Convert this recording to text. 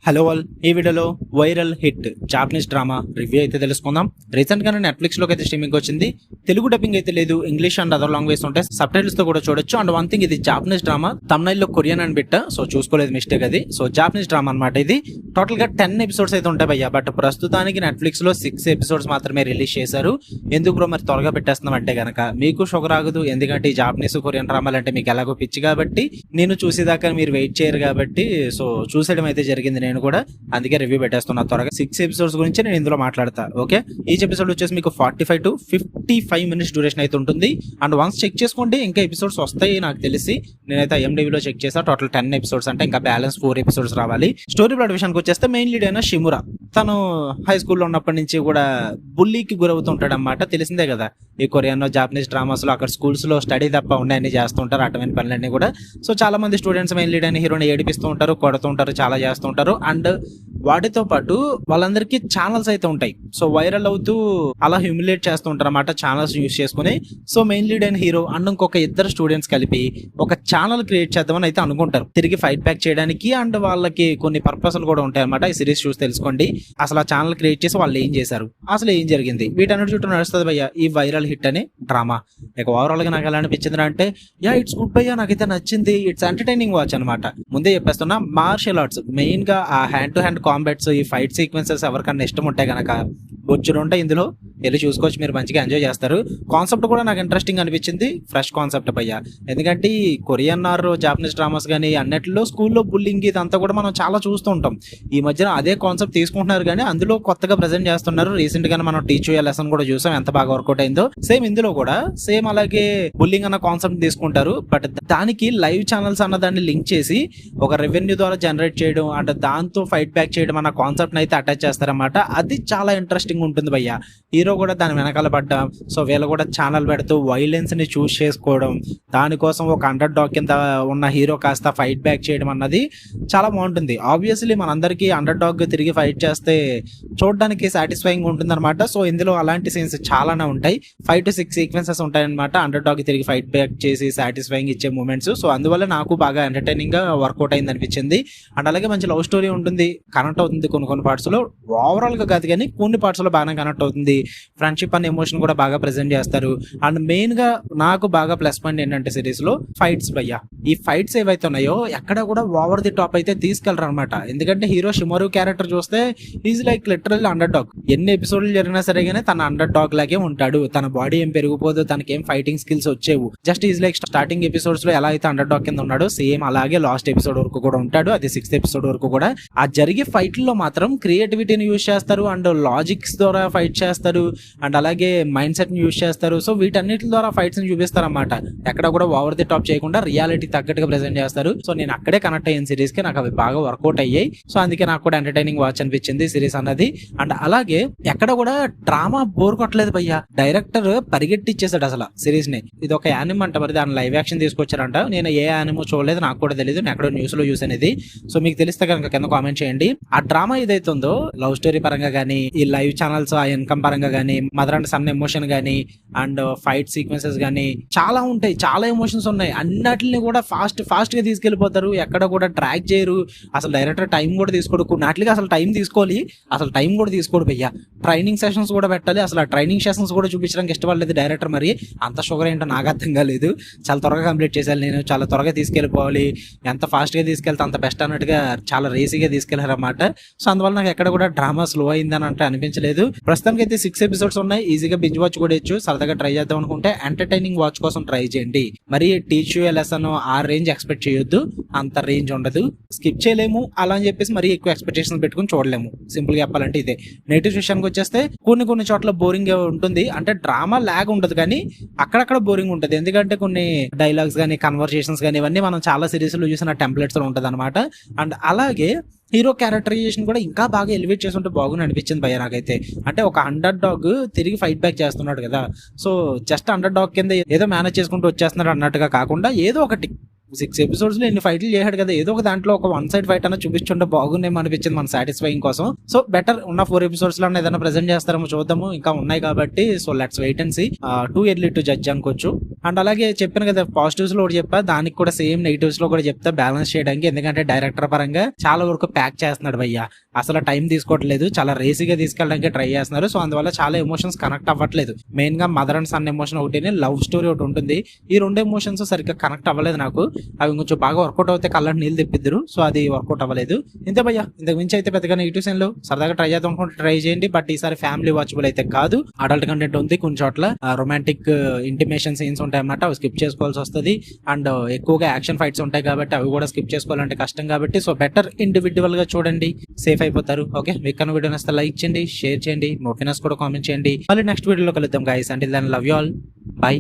Hello all, ఈ వీడియోలో viral hit Japanese drama review అయితే తెలుసుకుందాం. రీసెంట్ గానే నెట్ఫ్లిక్స్ లోకి అయితే స్ట్రీమింగ్ వచ్చింది. తెలుగు డబ్బింగ్ అయితే లేదు, ఇంగ్లీష్ అండ్ అదర్ లాంగ్వేజ్ ఉంటాయి, సబ్ టైటిల్స్ తో కూడా చూడొచ్చు. అండ్ వన్ థింగ్, ఇది జాపనీస్ డ్రామా, తమిళ లో కొరియన్ అని బిట్ట, సో చూసుకోలేదు, మిస్టేక్ అది. సో జాపనీస్ డ్రామా అనమాట ఇది. టోటల్ గా 10 ఎపిసోడ్స్ అయితే ఉంటాయి భయ్యా, బట్ ప్రస్తుతానికి నెట్ఫ్లిక్స్ లో 6 ఎపిసోడ్స్ మాత్రమే రిలీజ్ చేశారు. ఎందుకు బ్రో మరి త్వరగా పెట్టేస్తున్నాం అంటే గనక మీకు షుగర్ ఆగదు, ఎందుకంటే ఈ జాపనీస్ కొరియన్ డ్రామాలు అంటే మీకు ఎలాగో పిచ్చి కాబట్టి, నేను చూసేదాకా మీరు వెయిట్ చేయరు కాబట్టి, సో చూసేయడం అయితే జరిగింది నేను కూడా, అందుకే రివ్యూ పెట్టేస్తున్నా త్వరగా. 6 ఎపిసోడ్స్ గురించి నేను ఇందులో మాట్లాడతా. ఓకే, ఈచ్ ఎపిసోడ్ వచ్చేసి మీకు 45 to 55 మినిట్స్ డ్యూరేషన్ అయితే ఉంటుంది. అండ్ వన్స్ చెక్ చేసుకోండి, ఇంకా ఎపిసోడ్స్ వస్తాయి నాకు తెలిసి. నేనైతే IMDb లో చెక్ చేసా, టోటల్ 10 ఎపిసోడ్స్ అంటే ఇంకా బ్యాలెన్స్ 4 ఎపిసోడ్స్ రావాలి. స్టోరీ ప్లాట్ విషయానికి వచ్చేస్తే మెయిన్ లీడ్ అయిన షిమురా, తను హై స్కూల్లో ఉన్నప్పటి నుంచి కూడా బుల్లీకి గురవుతుంటాడు అన్నమాట. తెలిసిందే కదా, ఈ కొరియన్ జాపనీస్ డ్రామాస్ లో అక్కడ స్కూల్స్ లో స్టడీ తప్ప ఉన్నాయని చేస్తుంటారు, అటువంటి పనులన్నీ కూడా. సో చాలా మంది స్టూడెంట్స్ మెయిన్ లీడ్ అయిన హీరోని ఏడిపిస్తూ ఉంటారు, కొడుతుంటారు, చాలా చేస్తుంటారు. అండ్ వాటితో పాటు వాళ్ళందరికీ ఛానల్స్ అయితే ఉంటాయి, సో వైరల్ అవుతూ అలా హ్యూమిలేట్ చేస్తూ ఉంటారు అన్నమాట ఛానల్స్ యూస్ చేసుకుని. సో మెయిన్ లీడ్ అయిన హీరో అండ్ ఇంకొక ఇద్దరు స్టూడెంట్స్ కలిపి ఒక ఛానల్ క్రియేట్ చేద్దామని అయితే అనుకుంటారు, తిరిగి ఫైట్ బ్యాక్ చేయడానికి. అండ్ వాళ్ళకి కొన్ని పర్పస్లు కూడా ఉంటాయి అన్నమాట. ఈ సిరీస్ చూసి తెలుసుకోండి అసలు ఆ ఛానల్ క్రియేట్ చేసి వాళ్ళు ఏం చేశారు, అసలు ఏం జరిగింది, వీటన్నిటి చుట్టూ నడుస్తుంది భయ్య ఈ వైరల్ హిట్ అనే డ్రామా. ఇక ఓవరాల్ గా నాకు ఎలా అనిపించింది అంటే, యా ఇట్స్ గుడ్ భయ్య, నాకైతే నచ్చింది. ఇట్స్ ఎంటర్టైనింగ్ వాచ్ అనమాట. ముందే చెప్పేస్తున్నా, మార్షల్ ఆర్ట్స్ మెయిన్ గా ఆ హ్యాండ్ టు హ్యాండ్ కాంబాట్స్, ఈ ఫైట్ సీక్వెన్సెస్ ఎవరికన్నా ఇష్టం ఉంటే గనక బొచ్చులు ఉంటాయి ఇందులో, వెళ్ళి చూసుకోవచ్చు, మీరు మంచిగా ఎంజాయ్ చేస్తారు. కాన్సెప్ట్ కూడా నాకు ఇంట్రెస్టింగ్ అనిపించింది, ఫ్రెష్ కాన్సెప్ట్ భయ్య. ఎందుకంటే ఈ కొరియన్ ఆర్ జాపనీస్ డ్రామాస్ కానీ అన్నిటిలో స్కూల్లో బుల్లింగ్ ఇదంతా కూడా మనం చాలా చూస్తూ ఉంటాం. ఈ మధ్యన అదే కాన్సెప్ట్ తీసుకుంటున్నారు కానీ అందులో కొత్తగా ప్రెజెంట్ చేస్తున్నారు. రీసెంట్ గా మనం టీచ్ లెసన్ కూడా చూసాం, ఎంత బాగా వర్కౌట్ అయిందో. సేమ్ ఇందులో కూడా సేమ్ అలాగే బుల్లింగ్ అన్న కాన్సెప్ట్ తీసుకుంటారు, బట్ దానికి లైవ్ ఛానల్స్ అన్న దాన్ని లింక్ చేసి ఒక రెవెన్యూ ద్వారా జనరేట్ చేయడం అంటే దాంతో ఫైట్ బ్యాక్ చేయడం అన్న కాన్సెప్ట్ అయితే అటాచ్ చేస్తారన్నమాట. అది చాలా ఇంట్రెస్టింగ్ ఉంటుంది భయ్య. హీరో కూడా దాని వెనకాల పడ్డా, సో వీళ్ళు కూడా ఛానల్ పెడుతూ వైలెన్స్ ని చూస్ చేసుకోవడం, దానికోసం ఒక అండర్ డాగ్ కింద ఉన్న హీరో కాస్త ఫైట్ బ్యాక్ చేయడం అన్నది చాలా బాగుంటుంది. ఆబ్వియస్లీ మనందరికీ అండర్ డాగ్ తిరిగి ఫైట్ చేస్తే చూడడానికి సాటిస్ఫైయింగ్ ఉంటుంది అనమాట. సో ఇందులో అలాంటి సీన్స్ చాలానే ఉంటాయి, 5 to 6 సీక్వెన్సెస్ ఉంటాయి అనమాట, అండర్ డాగ్ తిరిగి ఫైట్ బ్యాక్ చేసి సాటిస్ఫైయింగ్ ఇచ్చే మూమెంట్స్. సో అందువల్ల నాకు బాగా ఎంటర్టైనింగ్ గా వర్కౌట్ అయింది అనిపించింది. అండ్ అలాగే మంచి లవ్ స్టోరీ ఉంటుంది, కనెక్ట్ అవుతుంది కొన్ని పార్ట్స్ లో, ఓవరాల్ గా కాదు కానీ కొన్ని పార్ట్స్ లో బాగానే కనెక్ట్ అవుతుంది. ఫ్రెండ్షిప్ అనే ఎమోషన్ కూడా బాగా ప్రెజెంట్ చేస్తారు. అండ్ మెయిన్ గా నాకు బాగా ప్లస్ పాయింట్ ఏంటంటే సిరీస్ లో ఫైట్స్ భయ్యా. ఈ ఫైట్స్ ఏవైతే ఉన్నాయో ఎక్కడ కూడా ఓవర్ ది టాప్ అయితే తీసుకెళ్లరు అనమాట. ఎందుకంటే హీరో షిమోరు క్యారెక్టర్ చూస్తే is like literal under dog. ఎన్ని ఎపిసోడ్లు జరిగినా సరే కానీ తన అండర్ డాగ్ లాగే ఉంటాడు, తన బాడీ ఏం పెరిగిపోదు, తనకి ఏం ఫైటింగ్ స్కిల్స్ వచ్చేవు. Just is like starting episodes లో ఎలా అయితే అండర్ డాగ్ కింద ఉన్నాడో సేమ్ అలాగే లాస్ట్ ఎపిసోడ్ వరకు కూడా ఉంటాడు, అది 6th ఎపిసోడ్ వరకు కూడా. ఆ జరిగే ఫైట్లలో మాత్రం క్రియేటివిటీని యూజ్ చేస్తారు, అండ్ లాజిక్స్ ద్వారా ఫైట్ చేస్తారు, అండ్ అలాగే మైండ్ సెట్ ని యూజ్ చేస్తారు. సో వీటన్నిటి ద్వారా ఫైట్స్ ని చూపిస్తారు అన్నమాట. ఎక్కడ కూడా ఓవర్ ది టాప్ చేయకుండా రియాలిటీ తగ్గట్టుగా ప్రెజెంట్ చేస్తారు. సో నేను అక్కడే కనెక్ట్ అయ్యాను సిరీస్ కి, నాకు అవి బాగా వర్కౌట్ అయ్యాయి. సో అందుకే నాకు కూడా ఎంటర్టైనింగ్ వాచ్ అనిపించింది సిరీస్ అన్నది. అండ్ అలాగే ఎక్కడ కూడా డ్రామా బోర్ కొట్టలేదు భయ్యా. డైరెక్టర్ పరిగెట్టిచ్చేసాడు అసలు సిరీస్ ని. ఇది ఒక యానిమ్ అంట, మరి దాని లైవ్ యాక్షన్ తీసుకొచ్చారంట. నేను ఏ యానిమో చూడలేదు, నాకు కూడా తెలియదు, నేను ఎక్కడో న్యూస్ లో చూసాను ఇది. సో మీకు తెలిస్తే కనుక కింద కామెంట్ చేయండి. ఆ డ్రామా ఏదైతే ఉందో లవ్ స్టోరీ పరంగా గానీ, ఈ లైవ్ ఛానల్స్ ఆ ఇన్కమ్ పరంగా గానీ, మదర్ అండ్ సన్ ఎమోషన్ గానీ, అండ్ ఫైట్ సీక్వెన్సెస్ గానీ చాలా ఉంటాయి, చాలా ఎమోషన్స్ ఉన్నాయి. అన్నిటిని కూడా ఫాస్ట్ గా తీసుకెళ్లిపోతారు, ఎక్కడ కూడా ట్రాక్ చేయరు. అసలు డైరెక్టర్ టైం కూడా తీసుకోడు, కొన్నిటికి అసలు టైం తీసుకోవాలి, అసలు టైం కూడా తీసుకోడు భయ్యా. ట్రైనింగ్ సెషన్స్ కూడా పెట్టాలి, అసలు ఆ ట్రైనింగ్ సెషన్స్ కూడా చూపించడానికి ఇష్టపడలేదు డైరెక్టర్. మరి అంత షుగర్ ఏంటో నాకు అర్థం కాలేదు. చాలా త్వరగా కంప్లీట్ చేశాను నేను, చాలా త్వరగా తీసుకెళ్ళిపోవాలి, ఎంత ఫాస్ట్ గా తీసుకెళ్తే అంత బెస్ట్ అన్నట్టుగా చాలా రేసీగా తీసుకెళ్లారన్నమాట. సో అందువల్ల నాకు ఎక్కడ కూడా డ్రామా స్లో అయిందని అంటే అనిపించలేదు. ప్రస్తుతానికి అయితే 6 ఎపిసోడ్స్ ఉన్నాయి, ఈజీగా బింజ్ వాచ్ కూడా ఇచ్చు. సరదాగా ట్రై చేద్దాం అనుకుంటే ఎంటర్టైనింగ్ వాచ్ కోసం ట్రై చేయండి. మరి టీచ్ లెసన్ ఆ రేంజ్ ఎక్స్పెక్ట్ చేయొద్దు, అంత రేంజ్ ఉండదు, స్కిప్ చేయలేము అలా అని చెప్పేసి మరి ఎక్కువ ఎక్స్పెక్టేషన్స్ పెట్టుకుని చూడలేము. సింపుల్ గా చెప్పాలంటే ఇదే. నెగిటివ్ విషయానికి వచ్చేస్తే కొన్ని చోట్ల బోరింగ్ ఉంటుంది, అంటే డ్రామా లాగ్ ఉండదు కానీ అక్కడక్కడ బోరింగ్ ఉంటుంది. ఎందుకంటే కొన్ని డైలాగ్స్ కానీ కన్వర్సేషన్స్ కానీ ఇవన్నీ మనం చాలా సిరీస్ లో చూసిన టెంప్లెట్స్ లో ఉంటుంది అనమాట. అండ్ అలాగే హీరో క్యారెక్టరైజేషన్ కూడా ఇంకా బాగా ఎలివేట్ చేస్తుంటే బాగుంది అనిపించింది భయ్య నాకైతే. అంటే ఒక అండర్ డాగ్ తిరిగి ఫైట్ బ్యాక్ చేస్తున్నాడు కదా, సో జస్ట్ అండర్ డాగ్ కింద ఏదో మేనేజ్ చేసుకుంటూ వచ్చేస్తున్నాడు అన్నట్టుగా కాకుండా ఏదో ఒకటి 6 ఎపిసోడ్స్ లో ఇన్ని ఫైట్లు చేశాడు కదా, ఏదో ఒక దాంట్లో ఒక వన్ సైడ్ ఫైట్ అన్న చూపించుంటే బాగుండేమో అనిపించింది మన సాటిస్ఫైయింగ్ కోసం. సో బెటర్ ఉన్న 4 ఎపిసోడ్స్ లో ఏదైనా ప్రెజెంట్ చేస్తారేమో చూద్దాము, ఇంకా ఉన్నాయి కాబట్టి. So let's wait and see. Too early to judge అనుకోవచ్చు. అండ్ అలాగే చెప్పాను కదా పాజిటివ్స్ లో ఒకటి చెప్పా, దానికి కూడా సేమ్ నెగిటివ్స్ లో కూడా చెప్తా బ్యాలెన్స్ చేయడానికి. ఎందుకంటే డైరెక్టర్ పరంగా చాలా వరకు ప్యాక్ చేస్తున్నాడు భయ్య, అసలు టైం తీసుకోవట్లేదు, చాలా రేసీగా తీసుకెళ్ళడానికి ట్రై చేస్తున్నారు. సో అందువల్ల చాలా ఎమోషన్స్ కనెక్ట్ అవ్వట్లేదు. మెయిన్ గా మదర్ అండ్ సన్ ఎమోషన్ ఒకటి, లవ్ స్టోరీ ఒకటి ఉంటుంది. ఈ 2 ఎమోషన్స్ సరిగ్గా కనెక్ట్ అవ్వలేదు నాకు. అవి కొంచెం బాగా వర్కౌట్ అవుతే కళ్ళని నీళ్ళు తెప్పిద్దరు. సో అది వర్కౌట్ అవ్వలేదు. ఇంతే భయ్య, ఇంతకు మించి అయితే పెద్దగా నెగిటివ్స్ ఏం లేవు. సరదాగా ట్రై చేద్దాం అనుకుంటే ట్రై చేయండి, బట్ ఈసారి ఫ్యామిలీ వాచబుల్ అయితే కాదు. అడల్ట్ కంటెంట్ ఉంది, కొన్ని చోట్ల రొమాంటిక్ ఇంటిమేషన్ సీన్స్ ఉంటాయి అన్నమాట, అవి స్కిప్ చేసుకోవాల్సి వస్తుంది. అండ్ ఎక్కువగా యాక్షన్ ఫైట్స్ ఉంటాయి కాబట్టి అవి కూడా స్కిప్ చేసుకోవాలంటే కష్టం కాబట్టి. సో బెటర్ ఇండివిజువల్ గా చూడండి, సేఫ్ అయిపోతారు. ఓకే, మీకు కన్నా వీడియో నచ్చితే లైక్ చేయండి, షేర్ చేయండి, మీ ఒపీనియన్స్ కూడా కామెంట్ చేయండి. మళ్ళీ నెక్స్ట్ వీడియోలో కలుద్దాం guys. Until then love you all, by.